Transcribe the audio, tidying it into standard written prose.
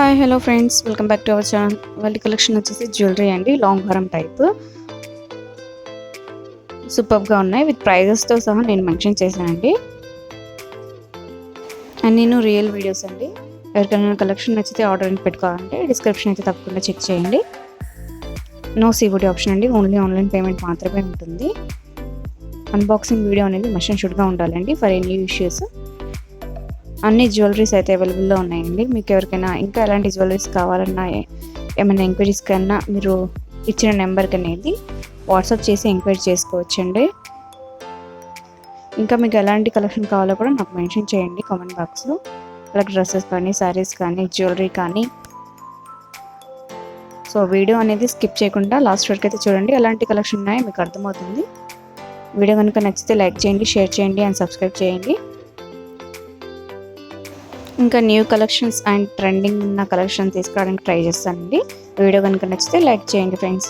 Hi hello friends, welcome back to our channel. వాళ్ళ collection వచ్చేసి jewellery అండి, long హారం టైప్. సూపర్గా ఉన్నాయి, విత్ ప్రైజెస్తో సహా నేను మెన్షన్ చేశానండి. అండ్ నేను రియల్ వీడియోస్ అండి. ఎవరికైనా కలెక్షన్ నచ్చితే ఆర్డర్ పెట్టుకోవాలంటే డిస్క్రిప్షన్ అయితే తప్పకుండా చెక్ చేయండి. నో సిఓడి ఆప్షన్ అండి, ఓన్లీ ఆన్లైన్ పేమెంట్ మాత్రమే ఉంటుంది. అన్బాక్సింగ్ వీడియో అనేది మస్ట్ అండ్ షుడ్గా ఉండాలండి ఫర్ ఎనీ ఇష్యూస్. అన్ని జ్యువెలరీస్ అయితే అవైలబుల్లో ఉన్నాయండి. మీకు ఎవరికైనా ఇంకా ఎలాంటి జ్యువెలరీస్ కావాలన్నా, ఏమైనా ఎంక్వైరీస్ కన్నా మీరు ఇచ్చిన నెంబర్కి అనేది వాట్సాప్ చేసి ఎంక్వైరీ చేసుకోవచ్చండి. ఇంకా మీకు ఎలాంటి కలెక్షన్ కావాలో కూడా నాకు మెన్షన్ చేయండి కామెంట్ బాక్స్లో. అలాగే డ్రెస్సెస్ కానీ, శారీస్ కానీ, జ్యువెలరీ కానీ. సో వీడియో అనేది స్కిప్ చేయకుండా లాస్ట్ వరకు అయితే చూడండి, ఎలాంటి కలెక్షన్ ఉన్నాయో మీకు అర్థమవుతుంది. వీడియో కనుక నచ్చితే లైక్ చేయండి, షేర్ చేయండి అండ్ సబ్స్క్రైబ్ చేయండి. ఇంకా న్యూ కలెక్షన్స్ అండ్ ట్రెండింగ్ ఉన్న కలెక్షన్ తీసుకురావడానికి ట్రై చేస్తానండి. వీడియో కనుక నచ్చితే లైక్ చేయండి ఫ్రెండ్స్.